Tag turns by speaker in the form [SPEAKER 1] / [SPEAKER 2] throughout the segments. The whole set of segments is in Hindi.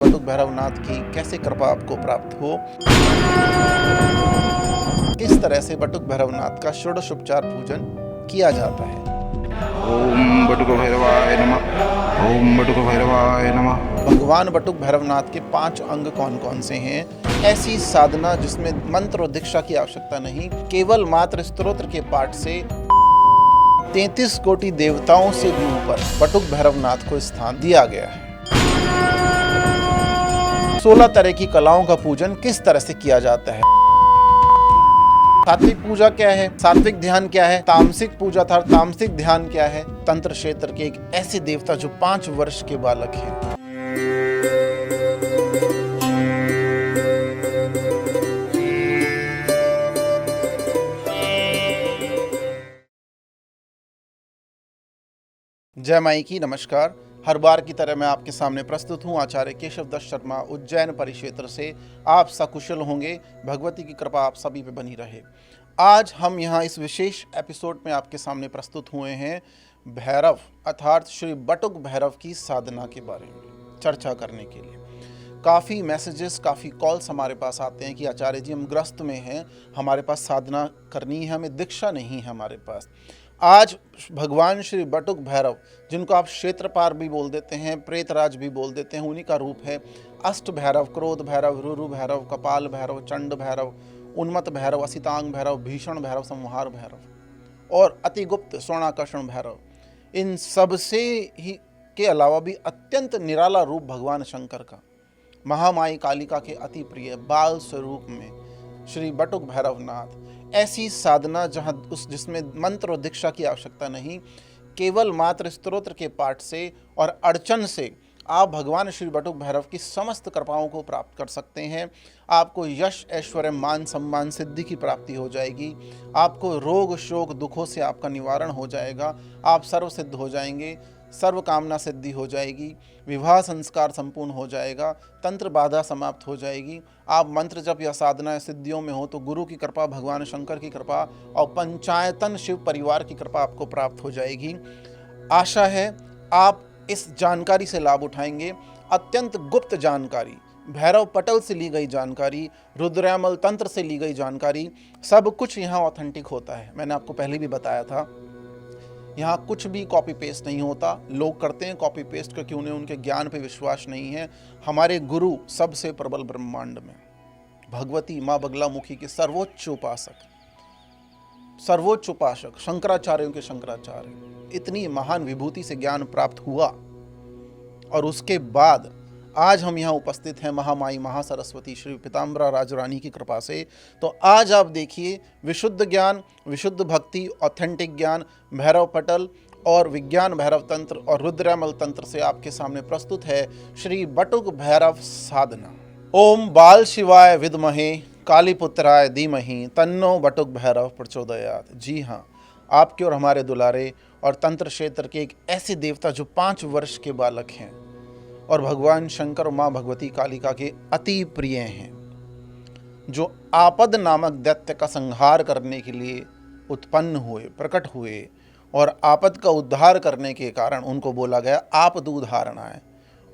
[SPEAKER 1] बटुक भैरवनाथ की कैसे कृपा आपको प्राप्त हो, किस तरह से बटुक भैरवनाथ का षोडशोपचार पूजन किया जाता है।
[SPEAKER 2] ओम बटुक भैरवाय नमः। ओम बटुक भैरवाय नमः।
[SPEAKER 1] भगवान बटुक भैरवनाथ के 5 अंग कौन कौन से हैं? ऐसी साधना जिसमें मंत्र और दीक्षा की आवश्यकता नहीं, केवल मात्र स्तोत्र के पाठ से 33 कोटि देवताओं से भी ऊपर बटुक भैरवनाथ को स्थान दिया गया है। 16 तरह की कलाओं का पूजन किस तरह से किया जाता है। सात्विक पूजा क्या है, सात्विक ध्यान क्या है, तामसिक पूजा था तामसिक ध्यान क्या है। तंत्र क्षेत्र के एक ऐसे देवता जो 5 वर्ष के बालक हैं। जय माई की, नमस्कार। हर बार की तरह मैं आपके सामने प्रस्तुत हूँ आचार्य केशव दत्त शर्मा, उज्जैन परिक्षेत्र से। आप सकुशल होंगे, भगवती की कृपा आप सभी पे बनी रहे। आज हम यहाँ इस विशेष एपिसोड में आपके सामने प्रस्तुत हुए हैं भैरव अर्थात श्री बटुक भैरव की साधना के बारे में चर्चा करने के लिए। काफ़ी मैसेजेस, काफ़ी कॉल्स हमारे पास आते हैं कि आचार्य जी हम ग्रस्त में हैं, हमारे पास साधना करनी है, हमें दीक्षा नहीं है हमारे पास। आज भगवान श्री बटुक भैरव, जिनको आप क्षेत्रपार भी बोल देते हैं, प्रेतराज भी बोल देते हैं, उन्हीं का रूप है अष्ट भैरव, क्रोध भैरव, रुरु भैरव, कपाल भैरव, चंड भैरव, उन्मत्त भैरव, असितांग भैरव, भीषण भैरव, संहार भैरव और अतिगुप्त स्वर्णाकर्षण भैरव। इन सब से ही के अलावा भी अत्यंत निराला रूप भगवान शंकर का, महामाई कालिका के अति प्रिय बाल स्वरूप में श्री बटुक भैरवनाथ। ऐसी साधना जहाँ जिसमें मंत्र और दीक्षा की आवश्यकता नहीं, केवल मात्र स्तोत्र के पाठ से और अर्चन से आप भगवान श्री बटुक भैरव की समस्त कृपाओं को प्राप्त कर सकते हैं। आपको यश, ऐश्वर्य, मान, सम्मान, सिद्धि की प्राप्ति हो जाएगी। आपको रोग, शोक, दुखों से आपका निवारण हो जाएगा। आप सर्व सिद्ध हो जाएंगे, सर्व कामना सिद्धि हो जाएगी, विवाह संस्कार संपूर्ण हो जाएगा, तंत्र बाधा समाप्त हो जाएगी। आप मंत्र जप या साधना सिद्धियों में हो तो गुरु की कृपा, भगवान शंकर की कृपा और पंचायतन शिव परिवार की कृपा आपको प्राप्त हो जाएगी। आशा है आप इस जानकारी से लाभ उठाएंगे। अत्यंत गुप्त जानकारी, भैरव पटल से ली गई जानकारी, रुद्रयामल तंत्र से ली गई जानकारी, सब कुछ यहाँ ऑथेंटिक होता है। मैंने आपको पहले भी बताया था, यहाँ कुछ भी कॉपी पेस्ट नहीं होता। लोग करते हैं कॉपी पेस्ट क्योंकि उन्हें उनके ज्ञान पे विश्वास नहीं है। हमारे गुरु सबसे प्रबल ब्रह्मांड में भगवती माँ बगलामुखी के सर्वोच्च उपासक शंकराचार्यों के शंकराचार्य, इतनी महान विभूति से ज्ञान प्राप्त हुआ और उसके बाद आज हम यहाँ उपस्थित हैं महामाई महासरस्वती श्री पीताम्बरा राजरानी की कृपा से। तो आज आप देखिए विशुद्ध ज्ञान, विशुद्ध भक्ति, ऑथेंटिक ज्ञान, भैरव पटल और विज्ञान भैरव तंत्र और रुद्रयामल तंत्र से आपके सामने प्रस्तुत है श्री बटुक भैरव साधना। ओम बाल शिवाय विद्महे कालीपुत्राय धीमहि तन्नो बटुक भैरव प्रचोदयात्। जी हाँ, आपके और हमारे दुलारे और तंत्र क्षेत्र के एक ऐसे देवता जो 5 वर्ष के बालक हैं और भगवान शंकर और माँ भगवती कालिका के अति प्रिय हैं, जो आपद नामक दैत्य का संहार करने के लिए उत्पन्न हुए, प्रकट हुए और आपद का उद्धार करने के कारण उनको बोला गया आप दूधारणाय।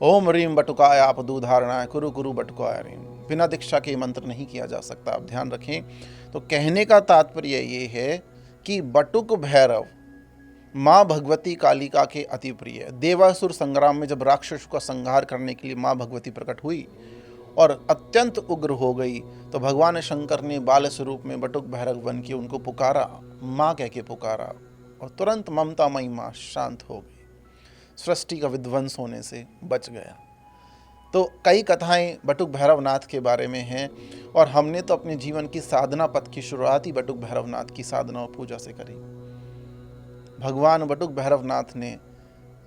[SPEAKER 1] ओम रीम बटुकाय आप दूधारणाय, कुरु कुरु बटुकाय रीम। बिना दीक्षा के मंत्र नहीं किया जा सकता, आप ध्यान रखें। तो कहने का तात्पर्य ये है कि बटुक भैरव माँ भगवती कालिका के अति प्रिय। देवासुर संग्राम में जब राक्षस का संहार करने के लिए माँ भगवती प्रकट हुई और अत्यंत उग्र हो गई, तो भगवान शंकर ने बाल स्वरूप में बटुक भैरव बन के उनको पुकारा, माँ कह के पुकारा, और तुरंत ममतामयी माँ शांत हो गई, सृष्टि का विध्वंस होने से बच गया। तो कई कथाएं बटुक भैरवनाथ के बारे में हैं और हमने तो अपने जीवन की साधना पथ की शुरुआत ही बटुक भैरवनाथ की साधना और पूजा से करी। भगवान बटुक भैरवनाथ ने,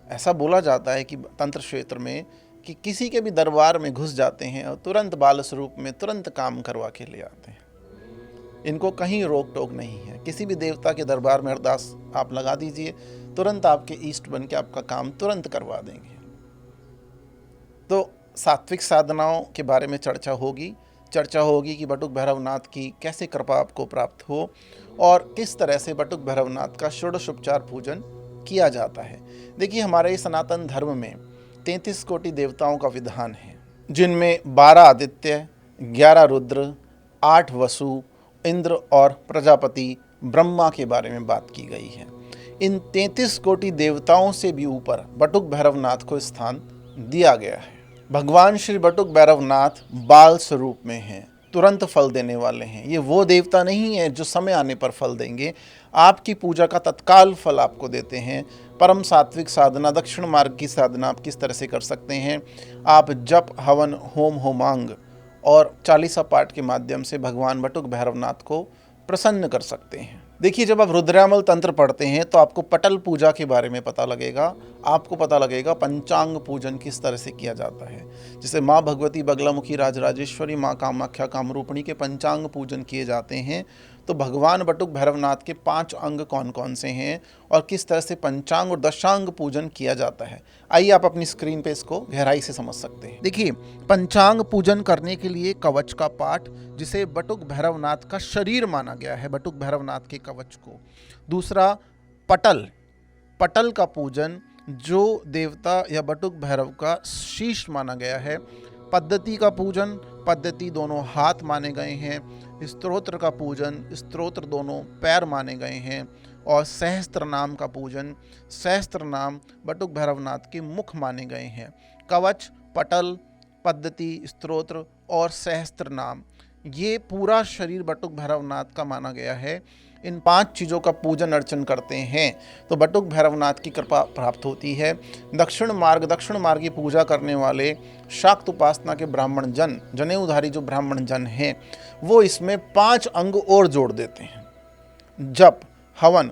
[SPEAKER 1] ऐसा बोला जाता है कि तंत्र क्षेत्र में कि किसी के भी दरबार में घुस जाते हैं और तुरंत बाल स्वरूप में तुरंत काम करवा के ले आते हैं। इनको कहीं रोक टोक नहीं है। किसी भी देवता के दरबार में अरदास आप लगा दीजिए, तुरंत आपके इष्ट बन के आपका काम तुरंत करवा देंगे। तो सात्विक साधनाओं के बारे में चर्चा होगी कि बटुक भैरवनाथ की कैसे कृपा आपको प्राप्त हो और किस तरह से बटुक भैरवनाथ का षोडशोपचार पूजन किया जाता है। देखिए, हमारे सनातन धर्म में 33 कोटि देवताओं का विधान है। जिनमें 12 आदित्य, 11 रुद्र, 8 वसु, इंद्र और प्रजापति ब्रह्मा के बारे में बात की गई है। इन 33 कोटि देवताओं से भी ऊपर बटुक भैरवनाथ को स्थान दिया गया है। भगवान श्री बटुक भैरवनाथ बाल स्वरूप में हैं, तुरंत फल देने वाले हैं। ये वो देवता नहीं है जो समय आने पर फल देंगे, आपकी पूजा का तत्काल फल आपको देते हैं। परम सात्विक साधना, दक्षिण मार्ग की साधना आप किस तरह से कर सकते हैं? आप जप, हवन, होम, होमांग और चालीसा पाठ के माध्यम से भगवान बटुक भैरवनाथ को प्रसन्न कर सकते हैं। देखिए, जब आप रुद्रामल तंत्र पढ़ते हैं तो आपको पटल पूजा के बारे में पता लगेगा, आपको पता लगेगा पंचांग पूजन किस तरह से किया जाता है। जैसे माँ भगवती, बगलामुखी, राजराजेश्वरी, माँ कामाख्या, कामरूपिणी के पंचांग पूजन किए जाते हैं, तो भगवान बटुक भैरवनाथ के 5 अंग कौन कौन से हैं और किस तरह से पंचांग और दशांग पूजन किया जाता है, आइए आप अपनी स्क्रीन पे इसको गहराई से समझ सकते हैं। देखिए, पंचांग पूजन करने के लिए कवच का पाठ, जिसे बटुक भैरवनाथ का शरीर माना गया है, बटुक भैरवनाथ के कवच को। दूसरा, पटल का पूजन, जो देवता या बटुक भैरव का शीश माना गया है। पद्धति का पूजन, पद्धति दोनों हाथ माने गए हैं। स्तोत्र का पूजन, स्तोत्र दोनों पैर माने गए हैं। और सहस्त्र नाम का पूजन, सहस्त्र नाम बटुक भैरवनाथ के मुख माने गए हैं। कवच, पटल, पद्धति, स्तोत्र और सहस्त्र नाम, ये पूरा शरीर बटुक भैरवनाथ का माना गया है। इन 5 चीज़ों का पूजन अर्चन करते हैं तो बटुक भैरवनाथ की कृपा प्राप्त होती है। दक्षिण मार्ग की पूजा करने वाले शाक्त उपासना के ब्राह्मण जन, जनेऊधारी जो ब्राह्मण जन हैं, वो इसमें 5 अंग और जोड़ देते हैं। जप, हवन,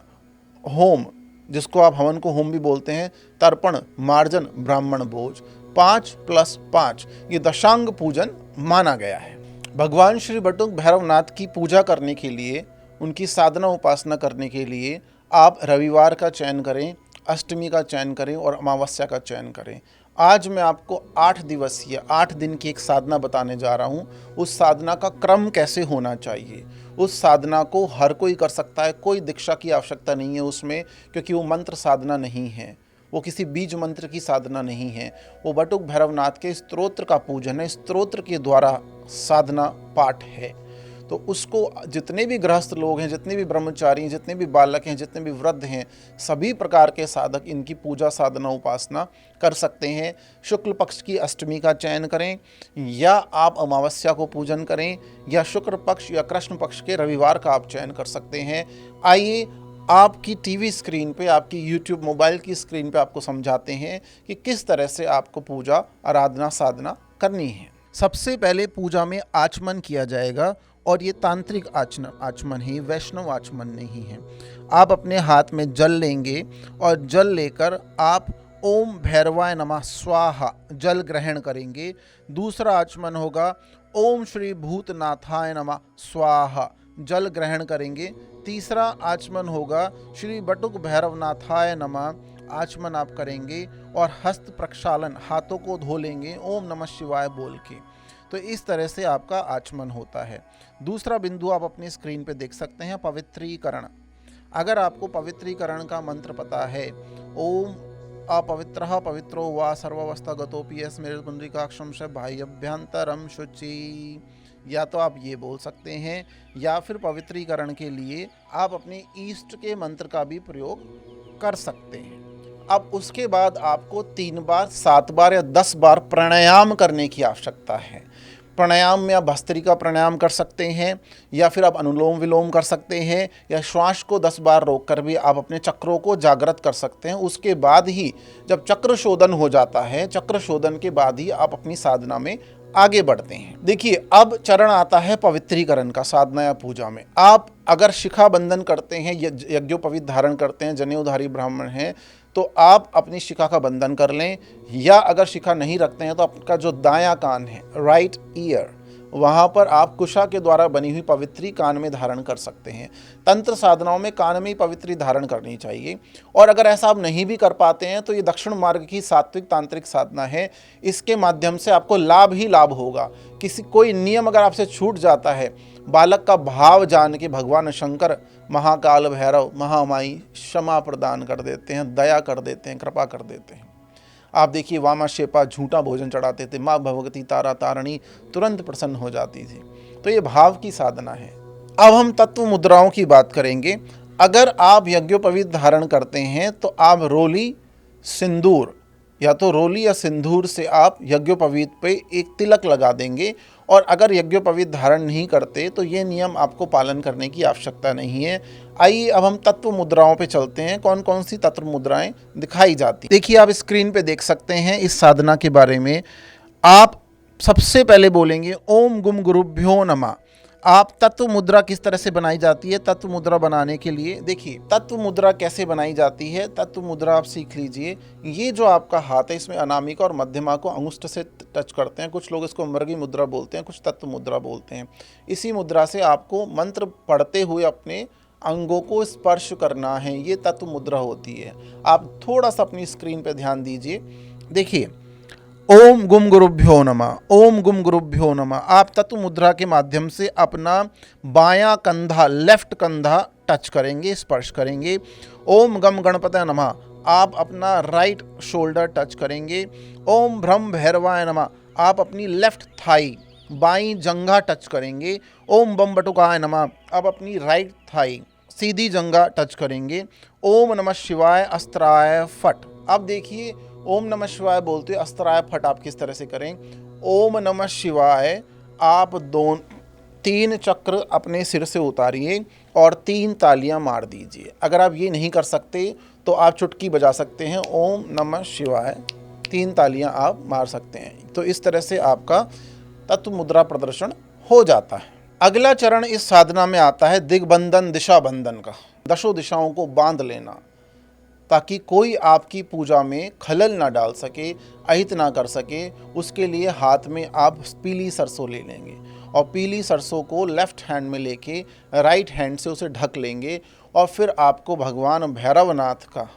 [SPEAKER 1] होम, जिसको आप हवन को होम भी बोलते हैं, तर्पण, मार्जन, ब्राह्मण भोज, 5 + 5 ये दशांग पूजन माना गया है। भगवान श्री बटुक भैरवनाथ की पूजा करने के लिए, उनकी साधना उपासना करने के लिए आप रविवार का चयन करें, अष्टमी का चयन करें और अमावस्या का चयन करें। आज मैं आपको 8 दिवसीय 8 दिन की एक साधना बताने जा रहा हूँ। उस साधना का क्रम कैसे होना चाहिए, उस साधना को हर कोई कर सकता है, कोई दीक्षा की आवश्यकता नहीं है उसमें, क्योंकि वो मंत्र साधना नहीं है, वो किसी बीज मंत्र की साधना नहीं है, वो बटुक भैरवनाथ के स्तोत्र का पूजन है, स्तोत्र के द्वारा साधना पाठ है। तो उसको जितने भी गृहस्थ लोग हैं, जितने भी ब्रह्मचारी हैं, जितने भी बालक हैं, जितने भी वृद्ध हैं, सभी प्रकार के साधक इनकी पूजा साधना उपासना कर सकते हैं। शुक्ल पक्ष की अष्टमी का चयन करें, या आप अमावस्या को पूजन करें, या शुक्र पक्ष या कृष्ण पक्ष के रविवार का आप चयन कर सकते हैं। आइए आपकी टीवी स्क्रीन पे, आपकी यूट्यूब मोबाइल की स्क्रीन पे आपको समझाते हैं कि किस तरह से आपको पूजा आराधना साधना करनी है। सबसे पहले पूजा में आचमन किया जाएगा, और ये तांत्रिक आचमन ही, वैष्णव आचमन नहीं है। आप अपने हाथ में जल लेंगे और जल लेकर आप ओम भैरवाय नमः स्वाहा जल ग्रहण करेंगे। दूसरा आचमन होगा ओम श्री भूतनाथाय नमः स्वाहा जल ग्रहण करेंगे। तीसरा आचमन होगा श्री बटुक भैरवनाथाय नमः आचमन आप करेंगे, और हस्त प्रक्षालन, हाथों को धो लेंगे ओम नमः शिवाय बोल के। तो इस तरह से आपका आचमन होता है। दूसरा बिंदु आप अपनी स्क्रीन पे देख सकते हैं, पवित्रीकरण। अगर आपको पवित्रीकरण का मंत्र पता है, ओम अपवित्रः पवित्रो वा सर्वावस्थागतोऽपि यस्मिन् पुंडरीकाक्षं च बाह्याभ्यन्तरं शुचि, या तो आप ये बोल सकते हैं, या फिर पवित्रीकरण के लिए आप अपने ईष्ट के मंत्र का भी प्रयोग कर सकते हैं। अब उसके बाद आपको 3 बार, 7 बार या 10 बार प्राणायाम करने की आवश्यकता है। प्राणायाम में आप भस्त्रिका प्राणायाम कर सकते हैं, या फिर आप अनुलोम विलोम कर सकते हैं, या श्वास को 10 बार रोककर भी आप अपने चक्रों को जागृत कर सकते हैं। उसके बाद ही जब चक्र शोधन हो जाता है, चक्र शोधन के बाद ही आप अपनी साधना में आगे बढ़ते हैं। देखिए, अब चरण आता है पवित्रीकरण का साधना या पूजा में। आप अगर शिखा बंधन करते हैं, यज्ञोपवीत धारण करते हैं, जनेऊधारी ब्राह्मण हैं, तो आप अपनी शिखा का बंधन कर लें, या अगर शिखा नहीं रखते हैं तो आपका जो दायां कान है, राइट ईयर, वहाँ पर आप कुशा के द्वारा बनी हुई पवित्री कान में धारण कर सकते हैं। तंत्र साधनाओं में कान में ही पवित्री धारण करनी चाहिए। और अगर ऐसा आप नहीं भी कर पाते हैं तो ये दक्षिण मार्ग की सात्विक तांत्रिक साधना है, इसके माध्यम से आपको लाभ ही लाभ होगा। कोई नियम अगर आपसे छूट जाता है, बालक का भाव जान के भगवान शंकर, महाकाल भैरव, महामाई क्षमा प्रदान कर देते हैं, दया कर देते हैं, कृपा कर देते हैं। आप देखिए वामा शेपा झूठा भोजन चढ़ाते थे, माँ भगवती तारा तारणी तुरंत प्रसन्न हो जाती थी। तो ये भाव की साधना है। अब हम तत्व मुद्राओं की बात करेंगे। अगर आप यज्ञोपवीत धारण करते हैं तो आप रोली सिंदूर या तो रोली या सिंदूर से आप यज्ञोपवीत पे एक तिलक लगा देंगे। और अगर यज्ञोपवीत धारण नहीं करते तो ये नियम आपको पालन करने की आवश्यकता नहीं है। आइए अब हम तत्व मुद्राओं पे चलते हैं, कौन कौन सी तत्व मुद्राएं दिखाई जाती। देखिए आप स्क्रीन पे देख सकते हैं इस साधना के बारे में। आप सबसे पहले बोलेंगे ओम गुम गुरुभ्यो नमः। आप तत्व मुद्रा किस तरह से बनाई जाती है, तत्व मुद्रा बनाने के लिए देखिए तत्व मुद्रा कैसे बनाई जाती है। तत्व मुद्रा आप सीख लीजिए। ये जो आपका हाथ है इसमें अनामिका और मध्यमा को अंगुष्ठ से टच करते हैं। कुछ लोग इसको मृगी मुद्रा बोलते हैं, कुछ तत्व मुद्रा बोलते हैं। इसी मुद्रा से आपको मंत्र पढ़ते हुए अपने अंगों को स्पर्श करना है, ये तत्व मुद्रा होती है। आप थोड़ा सा अपनी स्क्रीन पर ध्यान दीजिए। देखिए ओम गुम गुरुभ्यो नमः, ओम गुम गुरुभ्यो नमः। आप तत्व मुद्रा के माध्यम से अपना बायां कंधा, लेफ्ट कंधा टच करेंगे, स्पर्श करेंगे। ओम गम गणपतये नमः, आप अपना राइट शोल्डर टच करेंगे। ओम भ्रम भैरवाय नमः, आप अपनी लेफ्ट थाई, बाईं जंघा टच करेंगे। ओम बम बटुकाय नमः, आप अपनी राइट थाई, सीधी जंघा टच करेंगे। ओम नमः शिवाय अस्त्राय फट। अब देखिए ओम नमः शिवाय बोलते हुए अस्त्राय फट आप किस तरह से करें। ओम नमः शिवाय आप 3 चक्र अपने सिर से उतारिए और 3 तालियां मार दीजिए। अगर आप ये नहीं कर सकते तो आप चुटकी बजा सकते हैं। ओम नमः शिवाय 3 तालियां आप मार सकते हैं। तो इस तरह से आपका तत्व मुद्रा प्रदर्शन हो जाता है। अगला चरण इस साधना में आता है दिग्बंधन, दिशा बंधन का। दशों दिशाओं को बांध लेना ताकि कोई आपकी पूजा में खलल ना डाल सके, अहित ना कर सके। उसके लिए हाथ में आप पीली सरसों ले लेंगे और पीली सरसों को लेफ्ट हैंड में लेके राइट हैंड से उसे ढक लेंगे। और फिर आपको भगवान भैरवनाथ का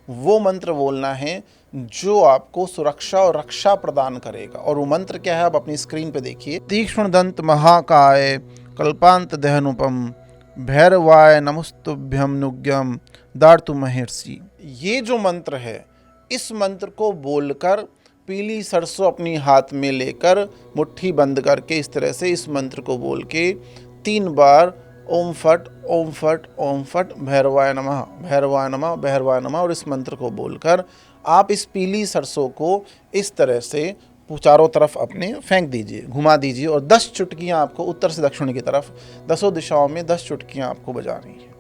[SPEAKER 1] वो मंत्र बोलना है जो आपको सुरक्षा और रक्षा प्रदान करेगा। और वो मंत्र क्या है आप अपनी स्क्रीन पे देखिए। तीक्ष्ण दंत महाकाय कल्पांत दहनुपम भैरवाय नमस्तुभ्यम नुग्यम दार्तु महर्षि। ये जो मंत्र है इस मंत्र को बोलकर पीली सरसों अपनी हाथ में लेकर मुट्ठी बंद करके इस तरह से इस मंत्र को बोल के 3 बार ओम फट ओम फट ओम फट भैरवाय नमः भैरवाय नमः भैरवाय नमः और इस मंत्र को बोलकर आप इस पीली सरसों को इस तरह से चारों तरफ अपने फेंक दीजिए, घुमा दीजिए। और 10 चुटकियां आपको उत्तर से दक्षिण की तरफ दसों दिशाओं में 10 चुटकियां आपको बजानी है।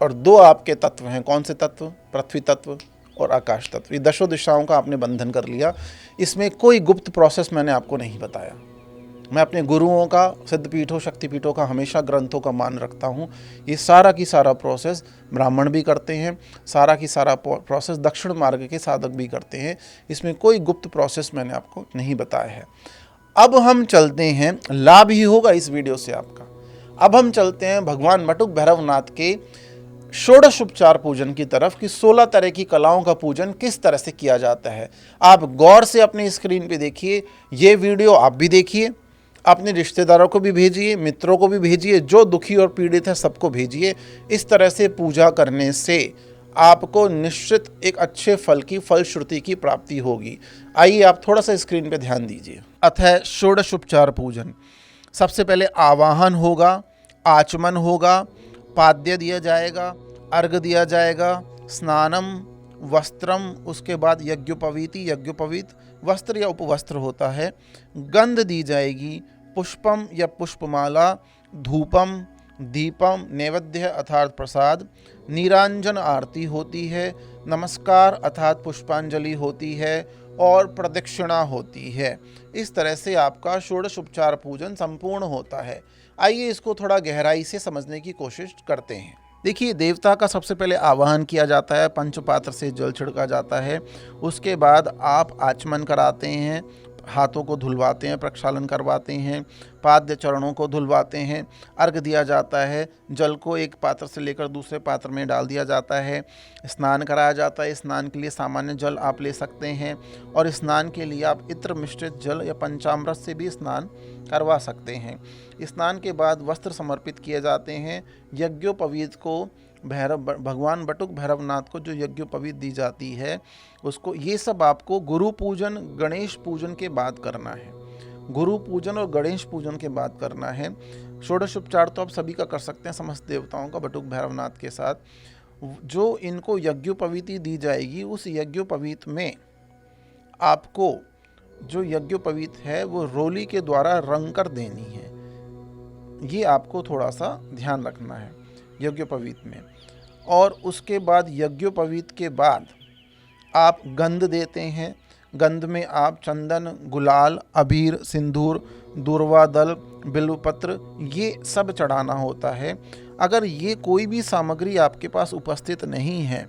[SPEAKER 1] और 2 आपके तत्व हैं। कौन से तत्व? पृथ्वी तत्व और आकाश तत्व। ये दशों दिशाओं का आपने बंधन कर लिया। इसमें कोई गुप्त प्रोसेस मैंने आपको नहीं बताया। मैं अपने गुरुओं का, सिद्धपीठों, शक्तिपीठों का, हमेशा ग्रंथों का मान रखता हूँ। ये सारा की सारा प्रोसेस ब्राह्मण भी करते हैं, सारा की सारा प्रोसेस दक्षिण मार्ग के साधक भी करते हैं। इसमें कोई गुप्त प्रोसेस मैंने आपको नहीं बताया है। अब हम चलते हैं, लाभ ही होगा इस वीडियो से आपका। अब हम चलते हैं भगवान बटुक भैरवनाथ के षोडश उपचार पूजन की तरफ कि 16 तरह की कलाओं का पूजन किस तरह से किया जाता है। आप गौर से अपनी स्क्रीन पे देखिए, ये वीडियो आप भी देखिए, अपने रिश्तेदारों को भी भेजिए, मित्रों को भी भेजिए, जो दुखी और पीड़ित है सबको भेजिए। इस तरह से पूजा करने से आपको निश्चित एक अच्छे फल की फलश्रुति की प्राप्ति होगी। आइए आप थोड़ा सा स्क्रीन पे ध्यान दीजिए। अतः षोडश उपचार पूजन, सबसे पहले आवाहन होगा, आचमन होगा, पाद्य दिया जाएगा, अर्घ दिया जाएगा, स्नानम वस्त्रम, उसके बाद यज्ञोपवीति, यज्ञोपवीत वस्त्र या उपवस्त्र होता है, गंध दी जाएगी, पुष्पम या पुष्पमाला, धूपम, दीपम, नैवेद्य अर्थात प्रसाद, नीरांजन आरती होती है, नमस्कार अर्थात पुष्पांजलि होती है और प्रदक्षिणा होती है। इस तरह से आपका षोडश उपचार पूजन संपूर्ण होता है। आइए इसको थोड़ा गहराई से समझने की कोशिश करते हैं। देखिए, देवता का सबसे पहले आवाहन किया जाता है, पंचपात्र से जल छिड़का जाता है। उसके बाद आप आचमन कराते हैं, हाथों को धुलवाते हैं, प्रक्षालन करवाते हैं, पाद्य चरणों को धुलवाते हैं, अर्घ दिया जाता है, जल को एक पात्र से लेकर दूसरे पात्र में डाल दिया जाता है, स्नान कराया जाता है। स्नान के लिए सामान्य जल आप ले सकते हैं और स्नान के लिए आप इत्र मिश्रित जल या पंचामृत से भी स्नान करवा सकते हैं। स्नान के बाद वस्त्र समर्पित किए जाते हैं। यज्ञोपवीत को भगवान बटुक भैरवनाथ को जो यज्ञोपवीत दी जाती है उसको, ये सब आपको गुरु पूजन गणेश पूजन के बाद करना है। गुरु पूजन और गणेश पूजन के बाद करना है। षोडशोपचार तो आप सभी का कर सकते हैं समस्त देवताओं का बटुक भैरवनाथ के साथ। जो इनको यज्ञोपवीति दी जाएगी उस यज्ञोपवीत में आपको जो यज्ञोपवीत है वो रोली के द्वारा रंग कर देनी है। ये आपको थोड़ा सा ध्यान रखना है यज्ञोपवीत में। और उसके बाद यज्ञोपवीत के बाद आप गंध देते हैं। गंध में आप चंदन, गुलाल, अबीर, सिंदूर, दूर्वा दल, बिल्वपत्र ये सब चढ़ाना होता है। अगर ये कोई भी सामग्री आपके पास उपस्थित नहीं है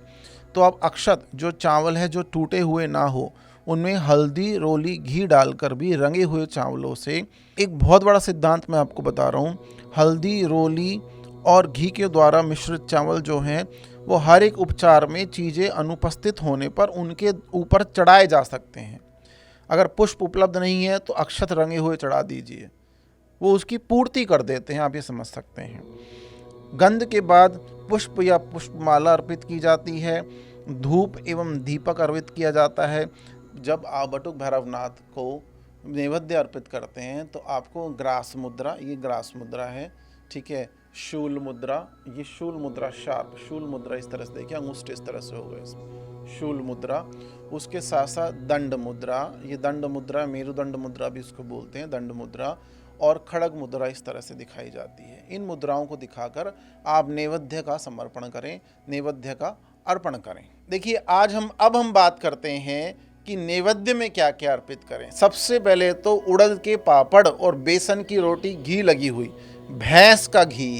[SPEAKER 1] तो आप अक्षत, जो चावल है जो टूटे हुए ना हो, उनमें हल्दी, रोली, घी डालकर भी रंगे हुए चावलों से, एक बहुत बड़ा सिद्धांत मैं आपको बता रहा हूँ, हल्दी, रोली और घी के द्वारा मिश्रित चावल जो हैं वो हर एक उपचार में चीज़ें अनुपस्थित होने पर उनके ऊपर चढ़ाए जा सकते हैं। अगर पुष्प उपलब्ध नहीं है तो अक्षत रंगे हुए चढ़ा दीजिए, वो उसकी पूर्ति कर देते हैं, आप ये समझ सकते हैं। गंध के बाद पुष्प या पुष्पमाला अर्पित की जाती है। धूप एवं दीपक अर्पित किया जाता है। जब आप बटुक भैरवनाथ को नैवेद्य अर्पित करते हैं तो आपको ग्रास मुद्रा, ये ग्रास मुद्रा है, ठीक है, शूल मुद्रा, ये शूल मुद्रा, शार्प शूल मुद्रा, इस तरह से देखिए, अंगूष्ठ इस तरह से होगा इसमें, शूल मुद्रा। उसके साथ साथ दंड मुद्रा, ये दंड मुद्रा, मेरुदंड मुद्रा भी इसको बोलते हैं, दंड मुद्रा, और खड़ग मुद्रा इस तरह से दिखाई जाती है। इन मुद्राओं को दिखाकर आप नैवेद्य का समर्पण करें, नैवेद्य का अर्पण करें। देखिए अब हम बात करते हैं कि नैवेद्य में क्या क्या अर्पित करें। सबसे पहले तो उड़द के पापड़ और बेसन की रोटी, घी लगी हुई, भैंस का घी।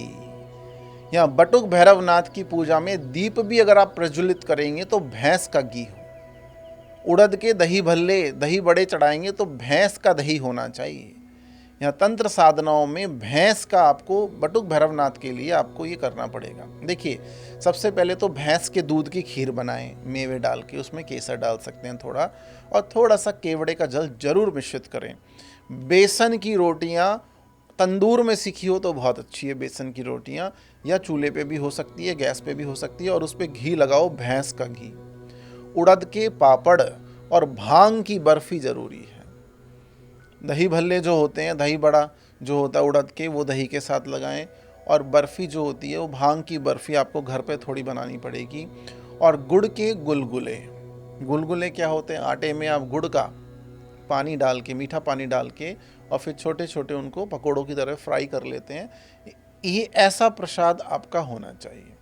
[SPEAKER 1] यहाँ बटुक भैरवनाथ की पूजा में दीप भी अगर आप प्रज्वलित करेंगे तो भैंस का घी हो। उड़द के दही भल्ले, दही बड़े चढ़ाएंगे तो भैंस का दही होना चाहिए। यहाँ तंत्र साधनाओं में भैंस का आपको बटुक भैरवनाथ के लिए आपको ये करना पड़ेगा। देखिए सबसे पहले तो भैंस के दूध की खीर बनाएं, मेवे डाल के, उसमें केसर डाल सकते हैं थोड़ा, और थोड़ा सा केवड़े का जल जरूर मिश्रित करें। बेसन की रोटियां तंदूर में सीखी हो तो बहुत अच्छी है बेसन की रोटियां, या चूल्हे पे भी हो सकती है, गैस पे भी हो सकती है, और उस पर घी लगाओ, भैंस का घी। उड़द के पापड़ और भांग की बर्फी जरूरी है। दही भल्ले जो होते हैं, दही बड़ा जो होता है उड़द के, वो दही के साथ लगाएं, और बर्फ़ी जो होती है वो भांग की बर्फ़ी आपको घर पे थोड़ी बनानी पड़ेगी। और गुड़ के गुलगुले, गुलगुले क्या होते हैं, आटे में आप गुड़ का पानी डाल के, मीठा पानी डाल के, और फिर छोटे छोटे उनको पकौड़ों की तरह फ्राई कर लेते हैं। ये ऐसा प्रसाद आपका होना चाहिए।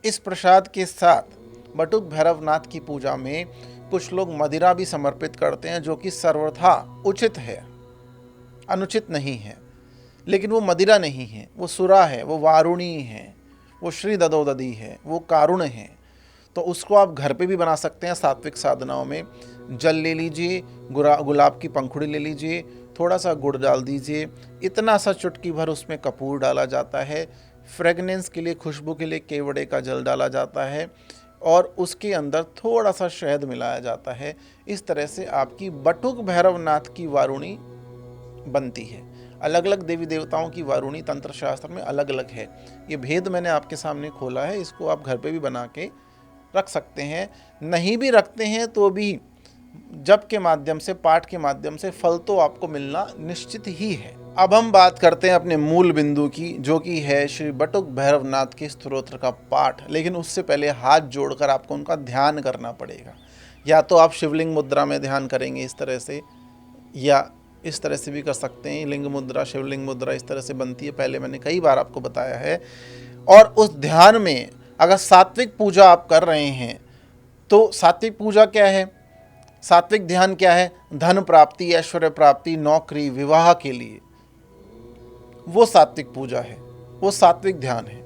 [SPEAKER 1] इस प्रसाद के साथ बटुक भैरवनाथ की पूजा में कुछ लोग मदिरा भी समर्पित करते हैं, जो कि सर्वथा उचित है, अनुचित नहीं है। लेकिन वो मदिरा नहीं है, वो सुरा है, वो वारुणी है, वो श्री ददोदधी है, वो कारुण है। तो उसको आप घर पे भी बना सकते हैं। सात्विक साधनाओं में जल ले लीजिए, गुलाब की पंखुड़ी ले लीजिए, थोड़ा सा गुड़ डाल दीजिए, इतना सा चुटकी भर उसमें कपूर डाला जाता है, फ्रेगनेंस के लिए, खुशबू के लिए केवड़े का जल डाला जाता है, और उसके अंदर थोड़ा सा शहद मिलाया जाता है। इस तरह से आपकी बटुक भैरवनाथ की वारुणी बनती है। अलग अलग देवी देवताओं की वारुणी तंत्र शास्त्र में अलग अलग है। ये भेद मैंने आपके सामने खोला है, इसको आप घर पे भी बना के रख सकते हैं। नहीं भी रखते हैं तो भी जप के माध्यम से, पाठ के माध्यम से फल तो आपको मिलना निश्चित ही है। अब हम बात करते हैं अपने मूल बिंदु की, जो कि है श्री बटुक भैरवनाथ के स्तोत्र का पाठ। लेकिन उससे पहले हाथ जोड़कर आपको उनका ध्यान करना पड़ेगा। या तो आप शिवलिंग मुद्रा में ध्यान करेंगे इस तरह से, या इस तरह से भी कर सकते हैं। लिंग मुद्रा, शिवलिंग मुद्रा इस तरह से बनती है, पहले मैंने कई बार आपको बताया है। और उस ध्यान में अगर सात्विक पूजा आप कर रहे हैं तो सात्विक पूजा क्या है, सात्विक ध्यान क्या है, धन प्राप्ति, ऐश्वर्य प्राप्ति, नौकरी, विवाह के लिए, वो सात्विक पूजा है, वो सात्विक ध्यान है।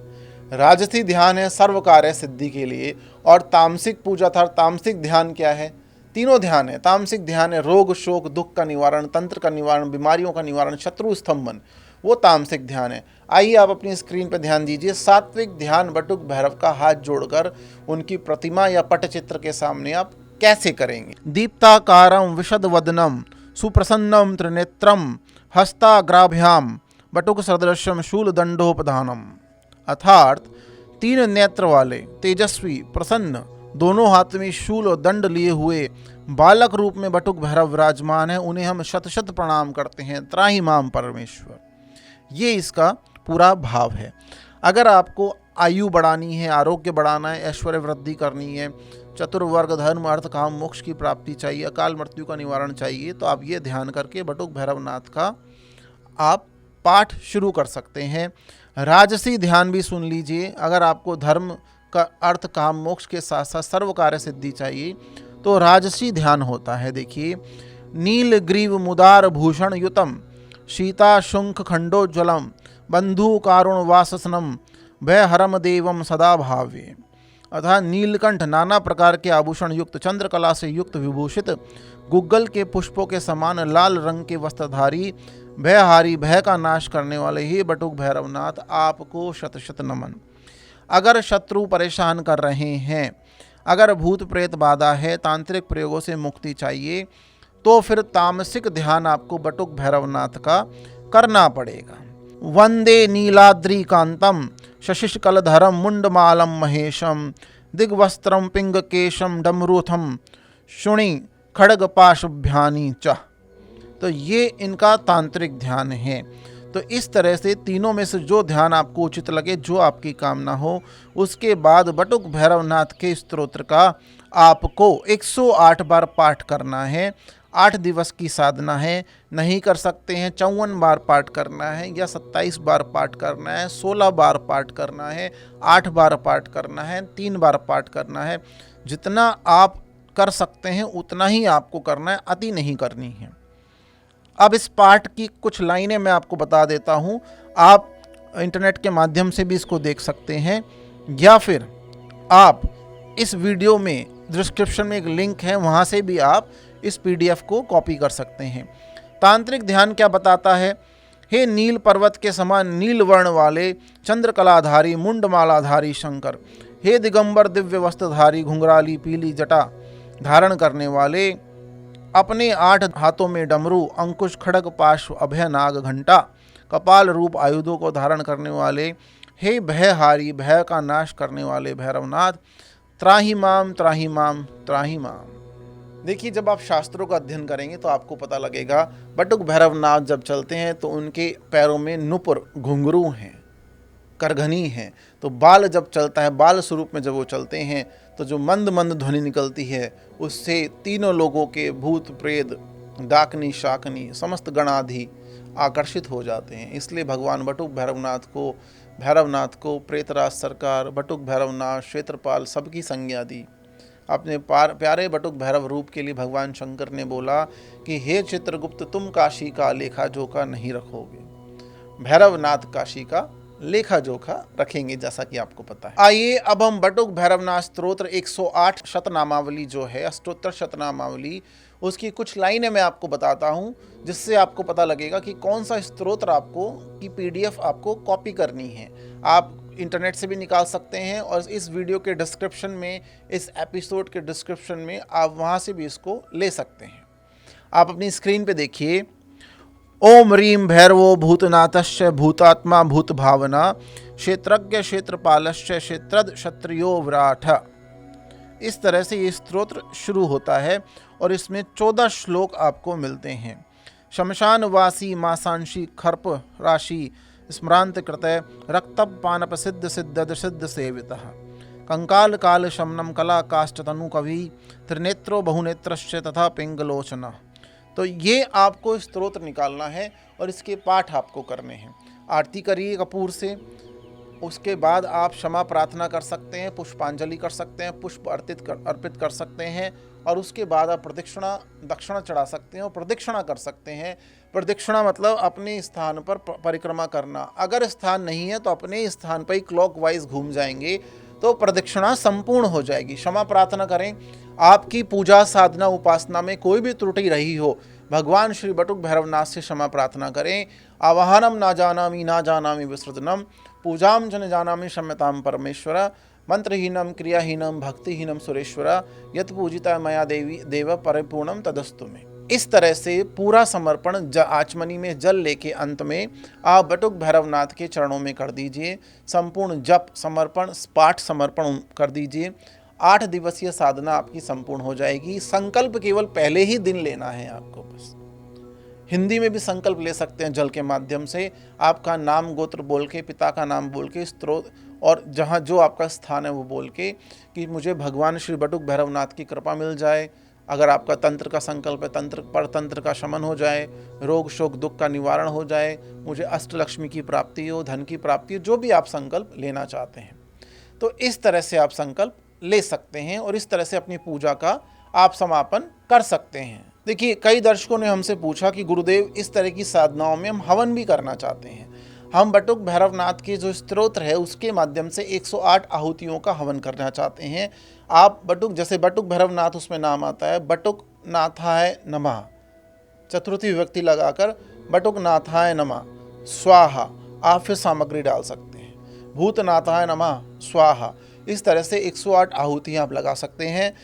[SPEAKER 1] राजसी ध्यान है सर्व कार्य सिद्धि के लिए, और तामसिक पूजा था। तामसिक ध्यान क्या है, तीनों ध्यान है। तामसिक ध्यान है रोग शोक दुख का निवारण, तंत्र का निवारण, बीमारियों का निवारण, शत्रु स्तंभन, वो तामसिक ध्यान है। आइए आप अपनी स्क्रीन पर ध्यान दीजिए। सात्विक ध्यान बटुक भैरव का हाथ जोड़कर उनकी प्रतिमा या पटचित्र के सामने आप कैसे करेंगे। दीप्ताकारं विशद वदनम सुप्रसन्नम त्रिनेत्रम हस्ताग्राभ्याम बटुक सदृश्यम शूल दंडोपधानम, अर्थात 3 नेत्र वाले, तेजस्वी, प्रसन्न, दोनों हाथ में शूल और दंड लिए हुए बालक रूप में बटुक भैरव विराजमान है, उन्हें हम शत शत प्रणाम करते हैं। त्राहि माम परमेश्वर, ये इसका पूरा भाव है। अगर आपको आयु बढ़ानी है, आरोग्य बढ़ाना है, ऐश्वर्य वृद्धि करनी है, चतुर्वर्ग धर्म अर्थ काम मोक्ष की प्राप्ति चाहिए, अकाल मृत्यु का निवारण चाहिए, तो आप ये ध्यान करके बटुक भैरवनाथ का आप पाठ शुरू कर सकते हैं। राजसी ध्यान भी सुन लीजिए। अगर आपको धर्म का अर्थ काम मोक्ष के साथ साथ सर्व कार्य सिद्धि चाहिए तो राजसी ध्यान होता है। देखिए, नील ग्रीव मुदार भूषण युतम सीता शुंख खंडोज्वलम बंधु कारुण वाससनम भयहरम देवम सदा भाव्ये, अर्थात नीलकंठ नाना प्रकार के आभूषण युक्त, चंद्रकला से युक्त, विभूषित, गुग्गल के पुष्पों के समान लाल रंग के वस्त्रधारी, भयहारी, भय का नाश करने वाले ही बटुक भैरवनाथ, आपको शत शत नमन। अगर शत्रु परेशान कर रहे हैं, अगर भूत प्रेत बाधा है, तांत्रिक प्रयोगों से मुक्ति चाहिए, तो फिर तामसिक ध्यान आपको बटुक भैरवनाथ का करना पड़ेगा। वंदे नीलाद्री कांतम शशिशकलधरम मुंडमालम महेशम दिग्वस्त्रम पिंगकेशम डमरूथम शुणि खड़ग पाशुभ्यानी च। तो ये इनका तांत्रिक ध्यान है। तो इस तरह से तीनों में से जो ध्यान आपको उचित लगे, जो आपकी कामना हो, उसके बाद बटुक भैरवनाथ के स्तोत्र का आपको 108 बार पाठ करना है। 8 दिवस की साधना है, नहीं कर सकते हैं 54 बार पाठ करना है, या 27 बार पाठ करना है, 16 बार पाठ करना है, 8 बार पाठ करना है, 3 बार पाठ करना है। जितना आप कर सकते हैं उतना ही आपको करना है, अति नहीं करनी है। अब इस पाठ की कुछ लाइनें मैं आपको बता देता हूँ। आप इंटरनेट के माध्यम से भी इसको देख सकते हैं, या फिर आप इस वीडियो में डिस्क्रिप्शन में एक लिंक है, वहाँ से भी आप इस PDF को कॉपी कर सकते हैं। तांत्रिक ध्यान क्या बताता है? हे नील पर्वत के समान नील वर्ण वाले चंद्रकलाधारी मुंडमालाधारी शंकर, हे दिगंबर दिव्य वस्त्रधारी घुंघराली पीली जटा धारण करने वाले, अपने 8 हाथों में डमरू, अंकुश, खड़ग, पाश, अभय, नाग, घंटा, कपाल रूप आयुधों को धारण करने वाले, हे भयहारी, भय का नाश करने वाले भैरवनाथ, त्राहि माम त्राहि माम त्राहि माम। देखिए, जब आप शास्त्रों का अध्ययन करेंगे तो आपको पता लगेगा बटुक भैरवनाथ जब चलते हैं तो उनके पैरों में नुपुर, घुंघरू हैं, करघनी हैं। तो बाल जब चलता है, बाल स्वरूप में जब वो चलते हैं तो जो मंद मंद ध्वनि निकलती है उससे तीनों लोगों के भूत प्रेत, डाकनी, शाकनी, समस्त गणाधि आकर्षित हो जाते हैं। इसलिए भगवान बटुक भैरवनाथ को प्रेतराज सरकार, बटुक भैरवनाथ, क्षेत्रपाल सबकी संज्ञा दी। अपने प्यारे बटुक भैरव रूप के लिए भगवान शंकर ने बोला कि हे चित्रगुप्त, तुम काशी का लेखा जोखा नहीं रखोगे, भैरवनाथ काशी का लेखा जोखा रखेंगे, जैसा कि आपको पता है। आइए अब हम बटुक भैरवनाथ स्तोत्र 108 शतनामावली जो है, अष्टोत्तर शतनामावली, उसकी कुछ लाइनें मैं आपको बताता हूं, जिससे आपको पता लगेगा कि कौन सा स्तोत्र आपको की PDF आपको कॉपी करनी है। आप इंटरनेट से भी निकाल सकते हैं, और इस वीडियो के डिस्क्रिप्शन में, इस एपिसोड के डिस्क्रिप्शन में आप वहां से भी इसको ले सकते हैं। आप अपनी स्क्रीन पे देखिए, ओम रीम भैरवो भूतनाथश्च भूतात्मा भूत भावना क्षेत्रज्ञ क्षेत्रपालश्च क्षेत्रद क्षत्रियो विराट। इस तरह से ये स्तोत्र शुरू होता है और इसमें 14 श्लोक आपको मिलते हैं। शमशानवासी मासांशी खर्प राशि स्मरांत कृतय रक्तप पानप सिद्ध सिद्ध सिद्ध सेवितः कंकाल काल शमनम कला काष्ठ तनु कवि त्रिनेत्रो बहुनेत्रश्च तथा पिंगलोचना। तो ये आपको स्तोत्र निकालना है और इसके पाठ आपको करने हैं। आरती करिए कपूर से, उसके बाद आप क्षमा प्रार्थना कर सकते हैं, पुष्पांजलि कर सकते हैं, पुष्प अर्पित कर सकते हैं, और उसके बाद आप दक्षिणा चढ़ा सकते हैं और प्रदक्षिणा कर सकते हैं। प्रदक्षिणा मतलब अपने स्थान पर परिक्रमा करना। अगर स्थान नहीं है तो अपने स्थान पर ही क्लॉकवाइज घूम जाएंगे तो प्रदक्षिणा संपूर्ण हो जाएगी। क्षमा प्रार्थना करें। आपकी पूजा साधना उपासना में कोई भी त्रुटि रही हो, भगवान श्री बटुक भैरवनाथ से क्षमा प्रार्थना करें। आवाहनम ना जानामि विसृजनम पूजाम जन जानामि क्षम्यताम परमेश्वर मंत्रहीनम क्रियाहीनम भक्तिहीनम सुरेश्वर यत पूजिता मया देव परिपूर्णम तदस्तु में। इस तरह से पूरा समर्पण आचमनी में जल लेके अंत में आप बटुक भैरवनाथ के चरणों में कर दीजिए। संपूर्ण जप समर्पण पाठ समर्पण कर दीजिए। 8 दिवसीय साधना आपकी संपूर्ण हो जाएगी। संकल्प केवल पहले ही दिन लेना है आपको बस। हिंदी में भी संकल्प ले सकते हैं जल के माध्यम से। आपका नाम गोत्र बोल के, पिता का नाम बोल के, स्त्रोत और जहाँ जो आपका स्थान है वो बोल के कि मुझे भगवान श्री बटुक भैरवनाथ की कृपा मिल जाए। अगर आपका तंत्र का संकल्प है, तंत्र का शमन हो जाए, रोग शोक दुख का निवारण हो जाए, मुझे अष्टलक्ष्मी की प्राप्ति हो, धन की प्राप्ति हो, जो भी आप संकल्प लेना चाहते हैं तो इस तरह से आप संकल्प ले सकते हैं और इस तरह से अपनी पूजा का आप समापन कर सकते हैं। देखिए, कई दर्शकों ने हमसे पूछा कि गुरुदेव इस तरह की साधनाओं में हम हवन भी करना चाहते हैं। हम बटुक भैरवनाथ के जो स्तोत्र है उसके माध्यम से 108 आहुतियों का हवन करना चाहते हैं। आप जैसे बटुक भैरवनाथ उसमें नाम आता है, बटुक नाथाय नमः, चतुर्थी विभक्ति लगाकर बटुक नाथाय नमः स्वाहा आप फिर सामग्री डाल सकते हैं। भूतनाथाय नमः स्वाहा, इस तरह से 108 आहुतियाँ आप लगा सकते हैं।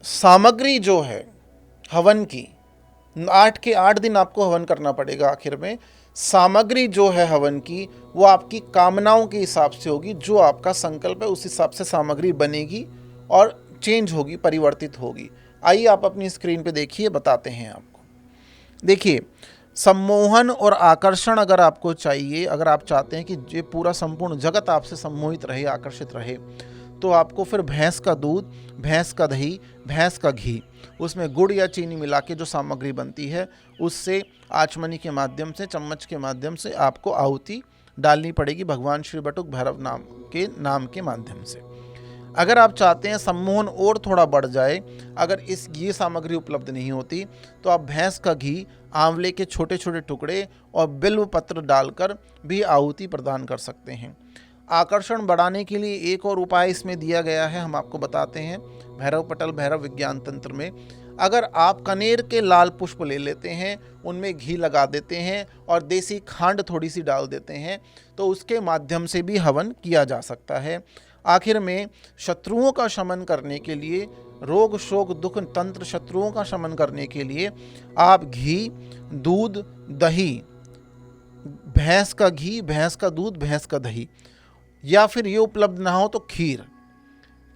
[SPEAKER 1] सामग्री जो है हवन की 8 के 8 दिन आपको हवन करना पड़ेगा। आखिर में सामग्री जो है हवन की वो आपकी कामनाओं के हिसाब से होगी। जो आपका संकल्प है उस हिसाब से सामग्री बनेगी और चेंज होगी, परिवर्तित होगी। आइए आप अपनी स्क्रीन पे देखिए, बताते हैं आपको। देखिए, सम्मोहन और आकर्षण अगर आपको चाहिए, अगर आप चाहते हैं कि ये पूरा संपूर्ण जगत आपसे सम्मोहित रहे, आकर्षित रहे, तो आपको फिर भैंस का दूध, भैंस का दही, भैंस का घी, उसमें गुड़ या चीनी मिला के जो सामग्री बनती है उससे आचमनी के माध्यम से, चम्मच के माध्यम से आपको आहुति डालनी पड़ेगी भगवान श्री बटुक भैरव नाम के माध्यम से। अगर आप चाहते हैं सम्मोहन और थोड़ा बढ़ जाए, अगर ये सामग्री उपलब्ध नहीं होती तो आप भैंस का घी, आंवले के छोटे छोटे टुकड़े और बिल्व पत्र डालकर भी आहुति प्रदान कर सकते हैं। आकर्षण बढ़ाने के लिए एक और उपाय इसमें दिया गया है, हम आपको बताते हैं। भैरव पटल भैरव विज्ञान तंत्र में अगर आप कनेर के लाल पुष्प ले लेते हैं, उनमें घी लगा देते हैं और देसी खांड थोड़ी सी डाल देते हैं तो उसके माध्यम से भी हवन किया जा सकता है। आखिर में शत्रुओं का शमन करने के लिए, रोग शोक दुख तंत्र शत्रुओं का शमन करने के लिए आप घी, दूध, दही, भैंस का घी, भैंस का दूध, भैंस का दही, या फिर ये उपलब्ध ना हो तो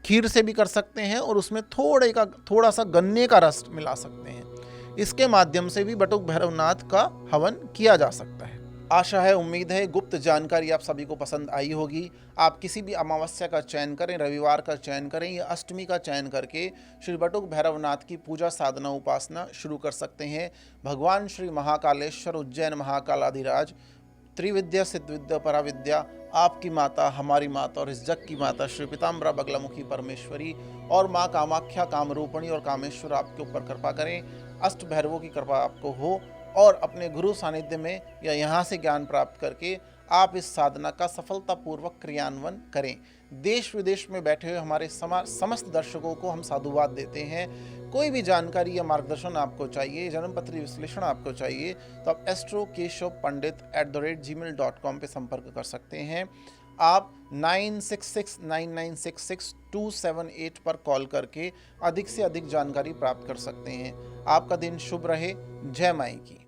[SPEAKER 1] खीर से भी कर सकते हैं और उसमें थोड़ा सा गन्ने का रस मिला सकते हैं। इसके माध्यम से भी बटुक भैरवनाथ का हवन किया जा सकता है। आशा है, उम्मीद है गुप्त जानकारी आप सभी को पसंद आई होगी। आप किसी भी अमावस्या का चयन करें, रविवार का चयन करें या अष्टमी का चयन करके श्री बटुक भैरवनाथ की पूजा साधना उपासना शुरू कर सकते हैं। भगवान श्री महाकालेश्वर उज्जैन महाकालाधिराज त्रिविद्या सिद्धविद्या पराविद्या आपकी माता, हमारी माता और इस जग की माता श्री पीताम्बरा बगलामुखी परमेश्वरी और माँ कामाख्या कामरूपिणी और कामेश्वर आपके ऊपर कृपा करें। अष्ट भैरवों की कृपा आपको हो और अपने गुरु सानिध्य में या यहाँ से ज्ञान प्राप्त करके आप इस साधना का सफलतापूर्वक क्रियान्वयन करें। देश विदेश में बैठे हुए हमारे समस्त दर्शकों को हम साधुवाद देते हैं। कोई भी जानकारी या मार्गदर्शन आपको चाहिए, जन्मपत्री विश्लेषण आपको चाहिए तो आप astrokeshopandit@gmail.com पे संपर्क कर सकते हैं। आप 9669966278 पर कॉल करके अधिक से अधिक जानकारी प्राप्त कर सकते हैं। आपका दिन शुभ रहे। जय माई की।